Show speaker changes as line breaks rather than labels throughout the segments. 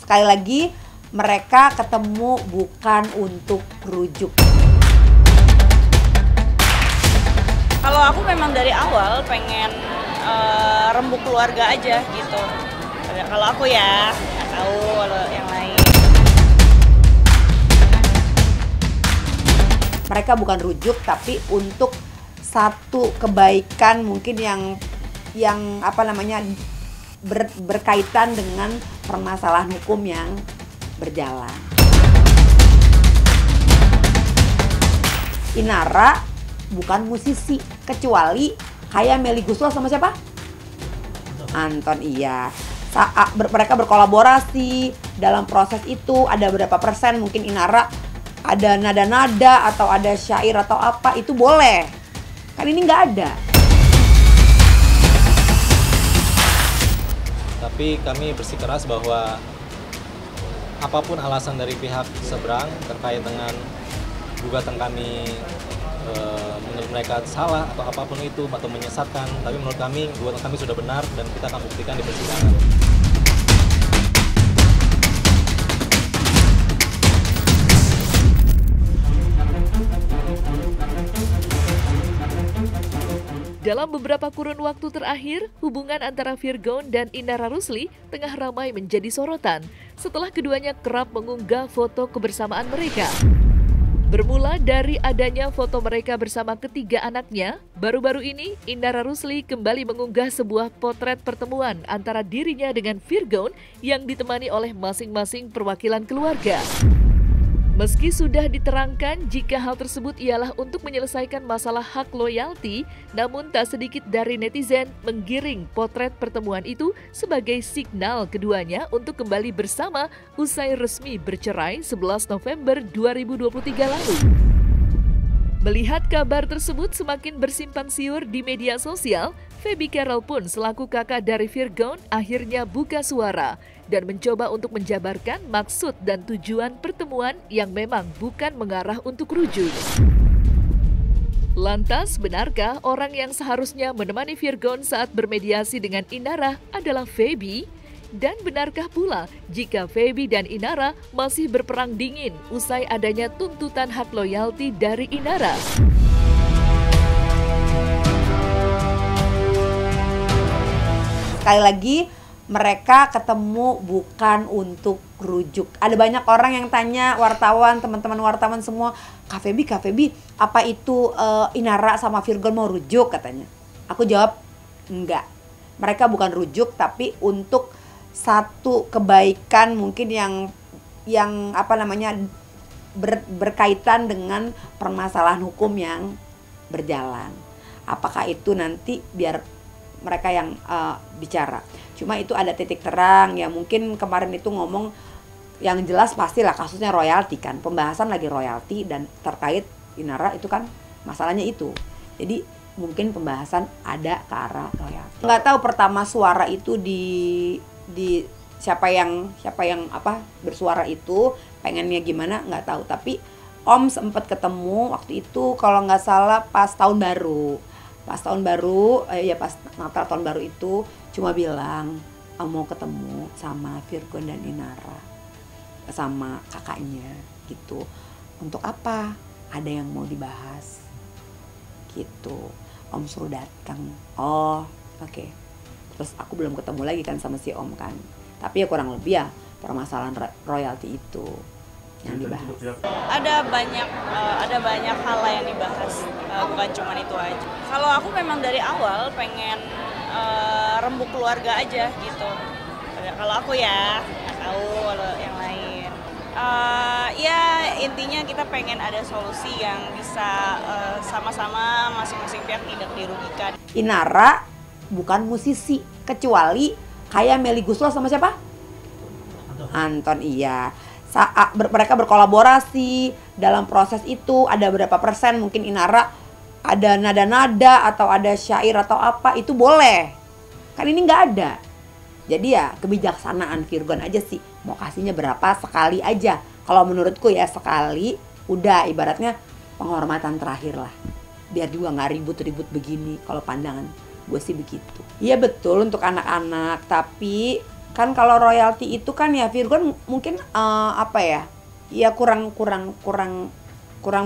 Sekali lagi, mereka ketemu bukan untuk rujuk.
Kalau aku memang dari awal pengen rembuk keluarga aja gitu. Kalau aku ya, nggak tahu kalau yang lain.
Mereka bukan rujuk, tapi untuk satu kebaikan mungkin yang berkaitan dengan permasalahan hukum yang berjalan. Inara bukan musisi, kecuali kayak Melly Guslo sama siapa? Anton, iya. Saat mereka berkolaborasi dalam proses itu, ada berapa persen mungkin Inara ada nada-nada atau ada syair atau apa, itu boleh. Kan ini nggak ada.
Tapi kami bersikeras bahwa apapun alasan dari pihak seberang terkait dengan gugatan kami, menurut mereka salah atau apapun itu atau menyesatkan, tapi menurut kami gugatan kami sudah benar dan kita akan buktikan di persidangan.
Dalam beberapa kurun waktu terakhir, hubungan antara Virgon dan Inara Rusli tengah ramai menjadi sorotan setelah keduanya kerap mengunggah foto kebersamaan mereka. Bermula dari adanya foto mereka bersama ketiga anaknya, baru-baru ini Inara Rusli kembali mengunggah sebuah potret pertemuan antara dirinya dengan Virgon yang ditemani oleh masing-masing perwakilan keluarga. Meski sudah diterangkan jika hal tersebut ialah untuk menyelesaikan masalah hak loyalti, namun tak sedikit dari netizen menggiring potret pertemuan itu sebagai signal keduanya untuk kembali bersama usai resmi bercerai 11 November 2023 lalu. Melihat kabar tersebut semakin bersimpan siur di media sosial, Feby Carol pun selaku kakak dari Virgon akhirnya buka suara dan mencoba untuk menjabarkan maksud dan tujuan pertemuan yang memang bukan mengarah untuk rujuk. Lantas, benarkah orang yang seharusnya menemani Virgon saat bermediasi dengan Inara adalah Feby? Dan benarkah pula jika Feby dan Inara masih berperang dingin usai adanya tuntutan hak loyalti dari Inara?
Sekali lagi, mereka ketemu bukan untuk rujuk. Ada banyak orang yang tanya, wartawan, teman-teman wartawan semua, Kak Feby, apa itu Inara sama Virgon mau rujuk katanya? Aku jawab, enggak. Mereka bukan rujuk, tapi untuk satu kebaikan mungkin berkaitan dengan permasalahan hukum yang berjalan. Apakah itu nanti biar mereka yang bicara. Cuma itu ada titik terang ya, mungkin kemarin itu ngomong yang jelas pastilah kasusnya royalti kan, pembahasan lagi royalti dan terkait Inara itu kan masalahnya itu. Jadi mungkin pembahasan ada ke arah royalti. Nggak tahu pertama suara itu di siapa yang bersuara itu pengennya gimana nggak tahu, tapi Om sempat ketemu waktu itu kalau nggak salah pas tahun baru pas Natal tahun baru itu cuma bilang mau ketemu sama Virgon dan Inara sama kakaknya gitu. Untuk apa? Ada yang mau dibahas gitu. Om suruh datang. Oh, oke. Terus aku belum ketemu lagi kan sama si Om kan. Tapi ya kurang lebih ya permasalahan royalti itu yang dibahas.
Ada banyak hal yang dibahas, bukan cuma itu aja. Kalau aku memang dari awal pengen rembuk keluarga aja gitu. Kalau aku ya, nggak tahu kalau yang lain. Ya intinya kita pengen ada solusi yang bisa sama-sama masing-masing pihak tidak dirugikan.
Inara bukan musisi, kecuali kayak Melly Guslo sama siapa? Anton, iya. Saat mereka berkolaborasi dalam proses itu, ada berapa persen mungkin Inara ada nada-nada atau ada syair atau apa, itu boleh. Kan ini nggak ada. Jadi ya kebijaksanaan Virgon aja sih, mau kasihnya berapa sekali aja. Kalau menurutku ya sekali, udah ibaratnya penghormatan terakhir lah. Biar juga nggak ribut-ribut begini kalau pandangan gue sih begitu. Iya betul untuk anak-anak, tapi Kan kalau royalti itu kan ya Virgon mungkin apa ya? Ya kurang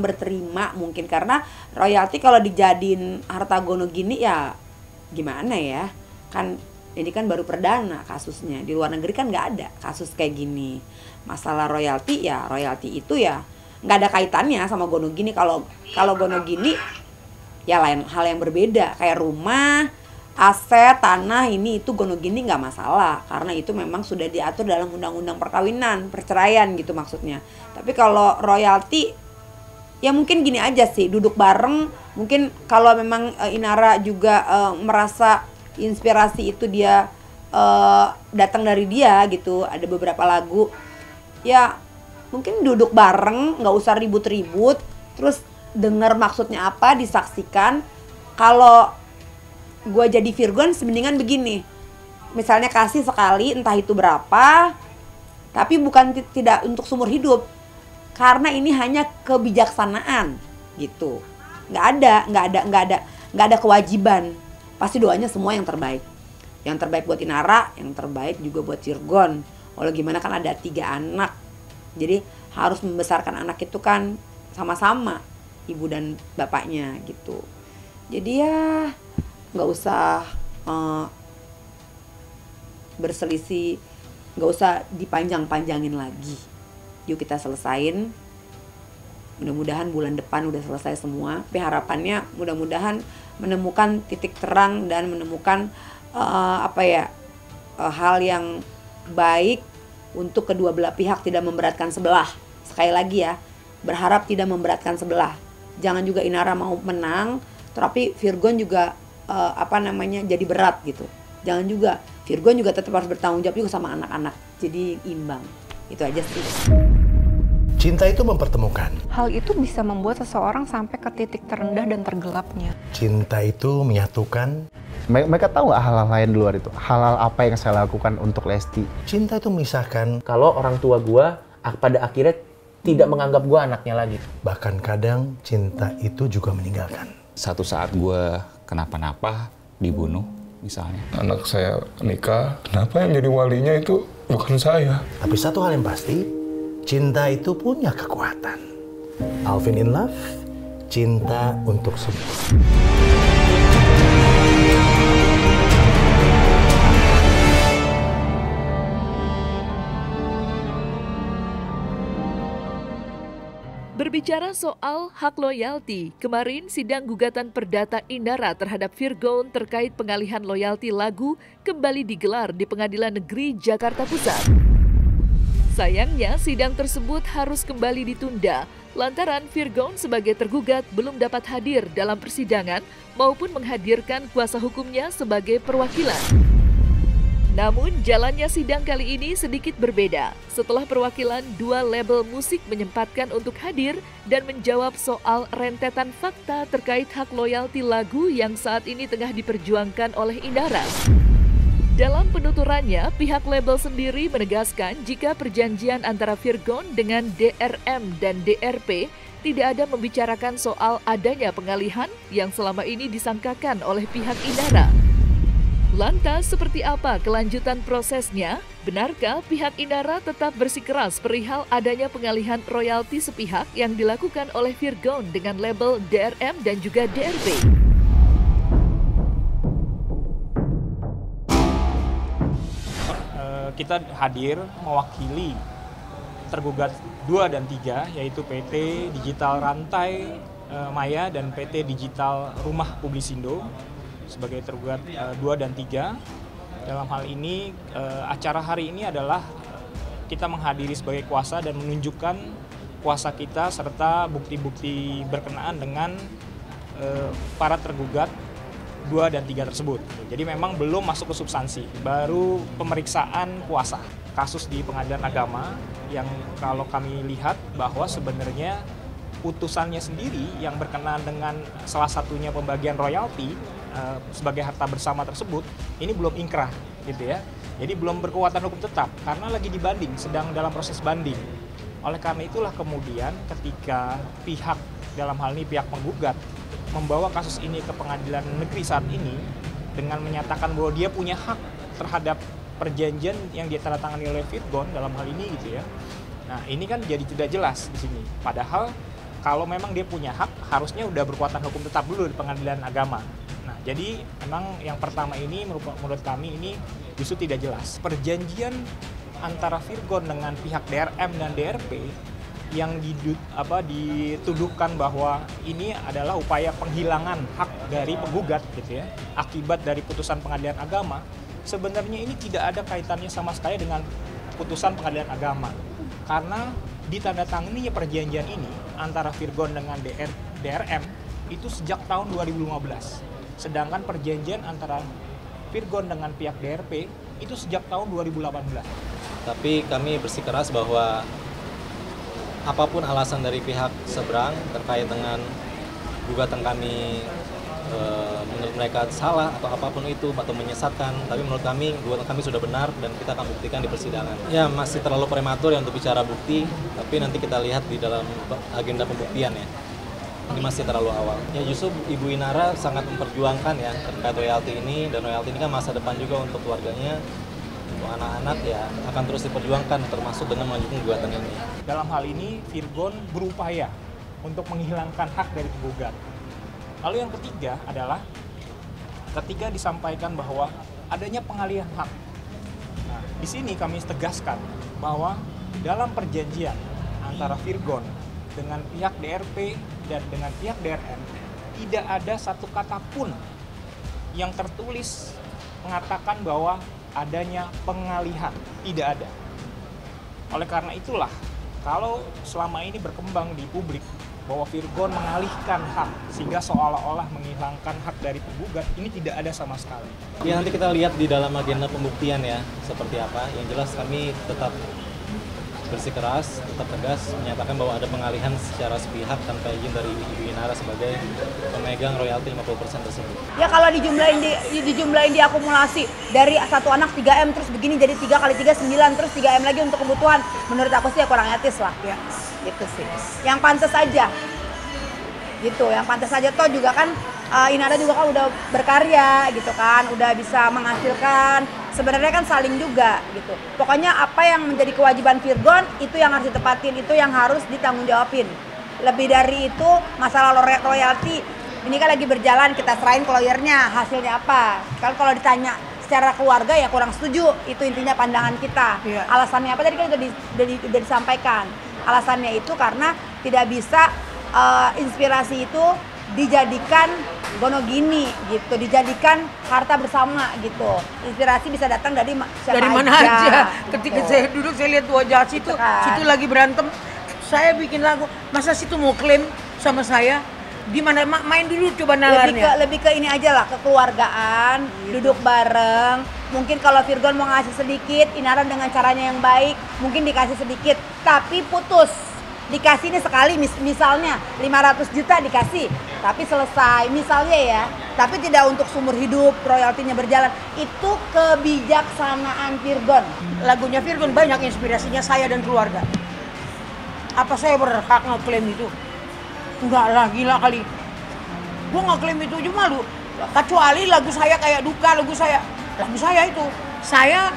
berterima mungkin, karena royalti kalau dijadiin harta gono gini ya gimana ya? Kan ini kan baru perdana kasusnya. Di luar negeri kan nggak ada kasus kayak gini. Masalah royalti ya, royalti itu ya nggak ada kaitannya sama gono gini. Kalau gono gini ya lain hal yang berbeda, kayak rumah, aset, tanah, ini itu gono gini nggak masalah, karena itu memang sudah diatur dalam undang-undang perkawinan, perceraian gitu maksudnya. Tapi kalau royalti ya mungkin gini aja sih, duduk bareng. Mungkin kalau memang Inara juga merasa inspirasi itu dia datang dari dia gitu, ada beberapa lagu ya mungkin duduk bareng, nggak usah ribut-ribut, terus dengar maksudnya apa, disaksikan. Kalau gue jadi Virgon mendingan begini, misalnya kasih sekali entah itu berapa, tapi bukan tidak untuk seumur hidup, karena ini hanya kebijaksanaan gitu. Nggak ada kewajiban. Pasti doanya semua yang terbaik buat Inara, yang terbaik juga buat Virgon. Walau gimana kan ada 3 anak, jadi harus membesarkan anak itu kan sama-sama ibu dan bapaknya gitu. Jadi ya nggak usah berselisih, nggak usah dipanjang-panjangin lagi. Yuk kita selesain. Mudah-mudahan bulan depan udah selesai semua. Tapi harapannya mudah-mudahan menemukan titik terang dan menemukan hal yang baik untuk kedua belah pihak, tidak memberatkan sebelah. Sekali lagi ya, berharap tidak memberatkan sebelah. Jangan juga Inara mau menang, tapi Virgon juga jadi berat gitu. Jangan juga, Virgon juga tetap harus bertanggung jawab juga sama anak-anak. Jadi imbang. Itu aja sih.
Cinta itu mempertemukan.
Hal itu bisa membuat seseorang sampai ke titik terendah dan tergelapnya.
Cinta itu menyatukan.
Mereka tahu nggak hal-hal lain di luar itu? Hal-hal apa yang saya lakukan untuk Lesti?
Cinta itu memisahkan.
Kalau orang tua gua pada akhirnya tidak menganggap gua anaknya lagi.
Bahkan kadang cinta itu juga meninggalkan.
Satu saat gua kenapa-napa, dibunuh misalnya.
Anak saya nikah, kenapa yang jadi walinya itu bukan saya?
Tapi satu hal yang pasti, cinta itu punya kekuatan. Alvin in Love, cinta untuk semua.
Berbicara soal hak loyalti, kemarin sidang gugatan perdata Inara terhadap Virgon terkait pengalihan loyalti lagu kembali digelar di Pengadilan Negeri Jakarta Pusat. Sayangnya, sidang tersebut harus kembali ditunda lantaran Virgon sebagai tergugat belum dapat hadir dalam persidangan maupun menghadirkan kuasa hukumnya sebagai perwakilan. Namun, jalannya sidang kali ini sedikit berbeda setelah perwakilan 2 label musik menyempatkan untuk hadir dan menjawab soal rentetan fakta terkait hak loyalti lagu yang saat ini tengah diperjuangkan oleh Inara. Dalam penuturannya, pihak label sendiri menegaskan jika perjanjian antara Virgon dengan DRM dan DRP tidak ada membicarakan soal adanya pengalihan yang selama ini disangkakan oleh pihak Inara. Lantas, seperti apa kelanjutan prosesnya? Benarkah pihak Inara tetap bersikeras perihal adanya pengalihan royalti sepihak yang dilakukan oleh Virgon dengan label DRM dan juga DRP?
Kita hadir mewakili tergugat 2 dan 3, yaitu PT Digital Rantai Maya dan PT Digital Rumah Publisindo sebagai tergugat 2 dan 3. Dalam hal ini, acara hari ini adalah kita menghadiri sebagai kuasa dan menunjukkan kuasa kita serta bukti-bukti berkenaan dengan para tergugat 2 dan 3 tersebut. Jadi memang belum masuk ke substansi, baru pemeriksaan kuasa. Kasus di Pengadilan Agama yang kalau kami lihat bahwa sebenarnya putusannya sendiri yang berkenaan dengan salah satunya pembagian royalti sebagai harta bersama tersebut, ini belum ingkrah gitu ya. Jadi belum berkekuatan hukum tetap karena lagi dibanding, sedang dalam proses banding. Oleh karena itulah kemudian ketika pihak, dalam hal ini pihak penggugat, membawa kasus ini ke Pengadilan Negeri saat ini dengan menyatakan bahwa dia punya hak terhadap perjanjian yang ditandatangani oleh Virgon dalam hal ini gitu ya. Nah ini kan jadi tidak jelas di sini. Padahal kalau memang dia punya hak, harusnya udah berkekuatan hukum tetap dulu di pengadilan agama. Nah jadi memang yang pertama ini menurut kami ini justru tidak jelas. Perjanjian antara Virgon dengan pihak DRM dan DRP yang dituduhkan bahwa ini adalah upaya penghilangan hak dari penggugat gitu ya, akibat dari putusan pengadilan agama, sebenarnya ini tidak ada kaitannya sama sekali dengan putusan pengadilan agama. Karena ditandatangani perjanjian ini antara Virgon dengan DRM itu sejak tahun 2015. Sedangkan perjanjian antara Virgon dengan pihak DRP itu sejak tahun 2018.
Tapi kami bersikeras bahwa apapun alasan dari pihak seberang terkait dengan gugatan kami, menurut mereka salah atau apapun itu atau menyesatkan, tapi menurut kami gugatan kami sudah benar dan kita akan buktikan di persidangan. Ya masih terlalu prematur ya untuk bicara bukti, tapi nanti kita lihat di dalam agenda pembuktian ya. Ini masih terlalu awal. Ya justru Ibu Inara sangat memperjuangkan ya terkait royalti ini, dan royalti ini kan masa depan juga untuk keluarganya, untuk anak-anak ya akan terus diperjuangkan termasuk dengan mengajukan gugatan ini.
Dalam hal ini Virgon berupaya untuk menghilangkan hak dari penggugat. Lalu yang ketiga adalah ketika disampaikan bahwa adanya pengalihan hak. Nah, di sini kami tegaskan bahwa dalam perjanjian antara Virgon dengan pihak DRP dan dengan pihak DRM tidak ada satu kata pun yang tertulis mengatakan bahwa adanya pengalihan, tidak ada. Oleh karena itulah, kalau selama ini berkembang di publik bahwa Virgon mengalihkan hak sehingga seolah-olah menghilangkan hak dari penggugat, ini tidak ada sama sekali.
Ya nanti kita lihat di dalam agenda pembuktian ya seperti apa. Yang jelas kami tetap bersikeras, tetap tegas menyatakan bahwa ada pengalihan secara sepihak tanpa izin dari Ibu Inara sebagai pemegang royalti 50% tersebut.
Ya kalau dijumlahin diakumulasi dari satu anak 3M terus begini jadi 3 kali 3 9 terus 3M lagi untuk kebutuhan, menurut aku sih ya kurang etis lah ya. Gitu sih. Yang pantas aja. Gitu, yang pantas aja toh juga kan Inara juga kan udah berkarya gitu kan, udah bisa menghasilkan. Sebenarnya kan saling juga gitu. Pokoknya apa yang menjadi kewajiban Virgon itu yang harus ditepatin, itu yang harus ditanggungjawabin. Lebih dari itu masalah royalti ini kan lagi berjalan, kita serahin ke lawyernya hasilnya apa. Kalau ditanya secara keluarga ya kurang setuju, itu intinya pandangan kita. Iya. Alasannya apa tadi kan udah disampaikan. Alasannya itu karena tidak bisa inspirasi itu dijadikan gonogini gitu, dijadikan harta bersama gitu. Inspirasi bisa datang dari siapa
dari mana aja. Ketika
gitu.
saya duduk saya lihat dua jahat situ, situ lagi berantem, saya bikin lagu. Masa situ mau klaim sama saya? Di mana main dulu coba nalarnya.
Lebih ke ini aja lah, kekeluargaan, duduk bareng. Mungkin kalau Virgon mau ngasih sedikit, Inara dengan caranya yang baik, mungkin dikasih sedikit, tapi putus. Dikasih ini sekali misalnya 500 juta dikasih, tapi selesai misalnya ya, tapi tidak untuk seumur hidup royaltinya berjalan. Itu kebijaksanaan Virgon.
Lagunya Virgon banyak inspirasinya saya dan keluarga. Apa saya berhak ngeklaim itu? Enggak lah, gila kali. Gua ngeklaim itu aja malu. Kecuali lagu saya kayak duka, lagu saya itu saya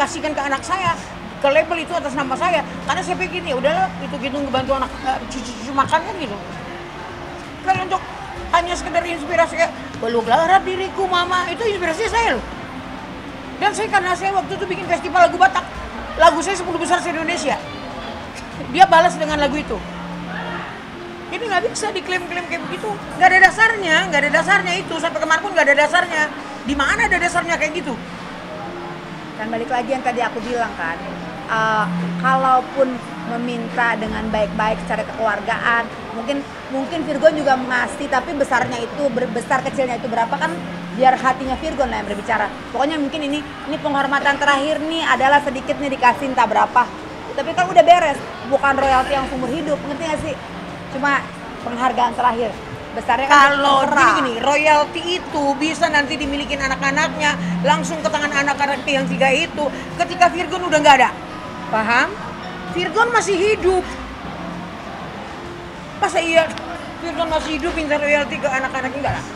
kasihkan ke anak saya. Ke label itu atas nama saya, karena saya pikir ya udahlah itu gitu ngebantu anak cucu makan kan gitu. Kalau untuk hanya sekedar inspirasi kayak peluklah harap diriku mama, itu inspirasi saya loh. Dan saya karena saya waktu itu bikin festival lagu Batak, lagu saya 10 besar se-Indonesia. Dia balas dengan lagu itu. Ini nggak bisa diklaim-klaim kayak begitu. Nggak ada dasarnya itu sampai kemarin pun nggak ada dasarnya. Di mana ada dasarnya kayak gitu?
Dan balik lagi yang tadi aku bilang kan, kalaupun meminta dengan baik-baik secara kekeluargaan, mungkin Virgon juga ngasih, tapi besarnya itu besar kecilnya itu berapa kan biar hatinya Virgon lah yang berbicara. Pokoknya mungkin ini penghormatan terakhir nih adalah sedikit nih dikasih entah berapa, tapi kan udah beres, bukan royalti yang seumur hidup, ngerti gak sih? Cuma penghargaan terakhir. Besarnya
kalau gini, royalti itu bisa nanti dimiliki anak-anaknya langsung ke tangan anak-anak yang 3 itu ketika Virgon udah nggak ada, paham? Virgon masih hidup, masa iya Virgon masih hidup minta royalti ke anak-anaknya? Enggak lah.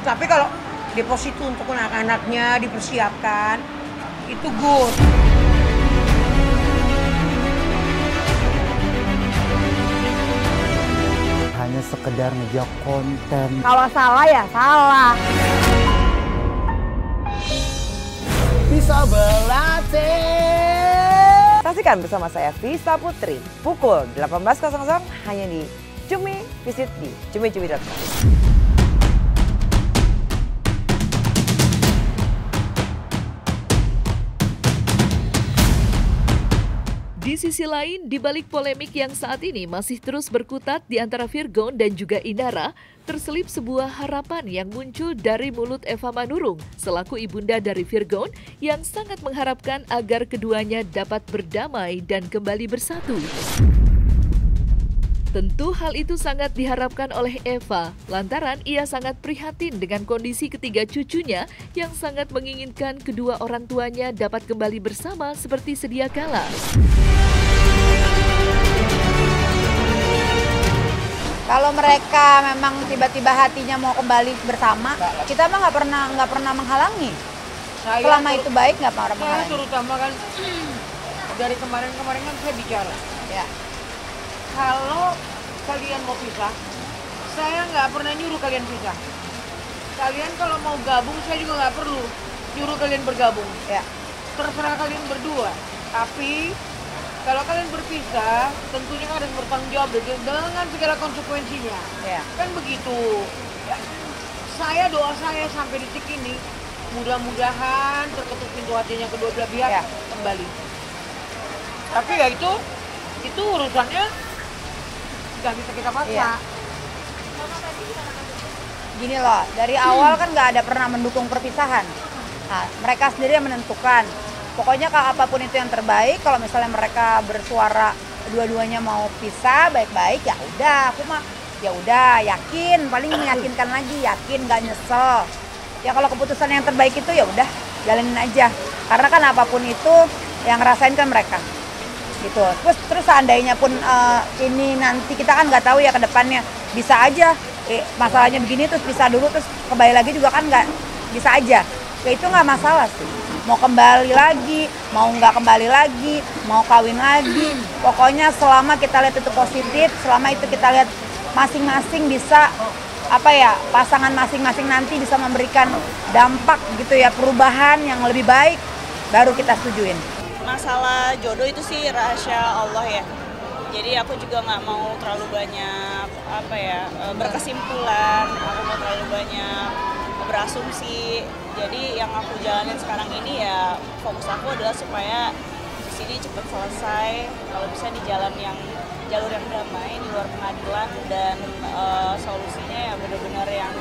Tapi kalau deposito untuk anak-anaknya dipersiapkan, itu good.
Hanya sekedar ngejok konten.
Kalau salah ya salah.
Bisa berlatih.
Saksikan bersama saya Vista Putri pukul 18.00 hanya di Cumi. Visit di cumi-cumi.com.
Di sisi lain, di balik polemik yang saat ini masih terus berkutat di antara Virgon dan juga Inara, terselip sebuah harapan yang muncul dari mulut Eva Manurung selaku ibunda dari Virgon yang sangat mengharapkan agar keduanya dapat berdamai dan kembali bersatu. Tentu hal itu sangat diharapkan oleh Eva, lantaran ia sangat prihatin dengan kondisi ketiga cucunya yang sangat menginginkan kedua orang tuanya dapat kembali bersama seperti sedia kala.
Kalau mereka memang tiba-tiba hatinya mau kembali bersama, kita mah nggak pernah menghalangi. Selama itu baik nggak pernah menghalangi.
Terutama kan dari kemarin-kemarin kan saya bicara.
Ya.
Kalau kalian mau pisah, saya nggak pernah nyuruh kalian pisah. Kalian kalau mau gabung, saya juga nggak perlu nyuruh kalian bergabung.
Ya.
Terserah kalian berdua. Tapi kalau kalian berpisah, tentunya harus bertanggung jawab dengan segala konsekuensinya.
Ya.
Kan begitu. Ya. Doa saya sampai detik ini, mudah-mudahan terketuk pintu hatinya kedua belah pihak kembali. Tapi ya itu urusannya nggak bisa kita paksa.
Iya. Gini loh, dari awal kan nggak ada pernah mendukung perpisahan. Nah, mereka sendiri yang menentukan. Pokoknya kalau apapun itu yang terbaik, kalau misalnya mereka bersuara dua-duanya mau pisah baik-baik, ya udah, aku mah ya udah yakin, paling meyakinkan lagi, yakin nggak nyesel. Ya kalau keputusan yang terbaik itu ya udah jalanin aja. Karena kan apapun itu yang ngerasain kan mereka. Gitu. Terus seandainya pun ini nanti kita kan nggak tahu ya ke depannya, bisa aja masalahnya begini terus bisa dulu terus kembali lagi juga kan nggak bisa aja. Ya itu nggak masalah sih. Mau kembali lagi, mau nggak kembali lagi, mau kawin lagi, pokoknya selama kita lihat itu positif, selama itu kita lihat masing-masing bisa pasangan masing-masing nanti bisa memberikan dampak gitu ya, perubahan yang lebih baik, baru kita setujuin.
Masalah jodoh itu sih rahasia Allah ya. Jadi aku juga nggak mau terlalu banyak berkesimpulan, aku mau terlalu banyak berasumsi. Jadi yang aku jalanin sekarang ini ya fokus aku adalah supaya di sini cepat selesai. Kalau bisa di jalur yang damai di luar pengadilan dan solusinya ya benar-benar yang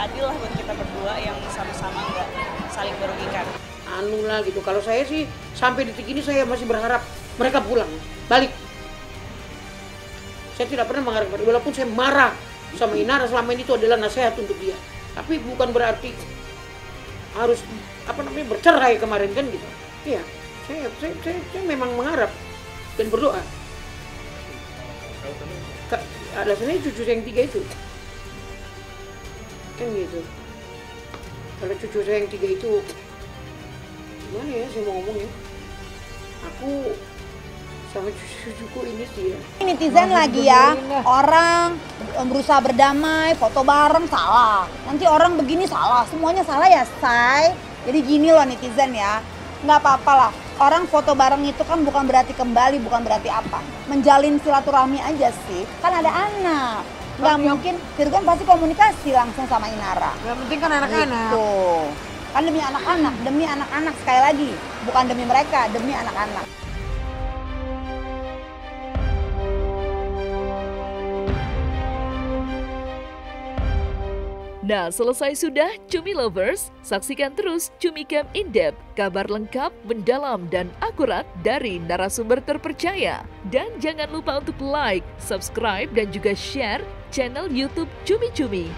adil lah buat kita berdua yang sama-sama nggak saling merugikan.
Lah gitu. Kalau saya sih sampai detik ini saya masih berharap mereka pulang, balik. Saya tidak pernah mengharapkan, walaupun saya marah sama Inara selama ini itu adalah nasihat untuk dia. Tapi bukan berarti harus bercerai kemarin kan gitu. Iya, saya memang mengharap dan berdoa. Alasannya cucu saya yang 3 itu, kan gitu. Kalau cucu saya yang 3 itu, gimana ya saya mau ngomong ya? Aku sama cucuku ini sih ya.
Netizen lagi ya, orang berusaha berdamai, foto bareng salah. Nanti orang begini salah, semuanya salah ya say. Jadi gini loh netizen ya, nggak apa-apa lah. Orang foto bareng itu kan bukan berarti kembali, bukan berarti apa. Menjalin silaturahmi aja sih, kan ada anak. Nggak mungkin, Virgon pasti komunikasi langsung sama Inara.
Yang penting kan anak-anak.
Gitu. Kan demi anak-anak sekali lagi. Bukan demi mereka, demi anak-anak.
Nah, selesai sudah Cumi Lovers, saksikan terus Cumi Camp In-Depth, kabar lengkap, mendalam, dan akurat dari narasumber terpercaya. Dan jangan lupa untuk like, subscribe, dan juga share channel YouTube Cumi Cumi.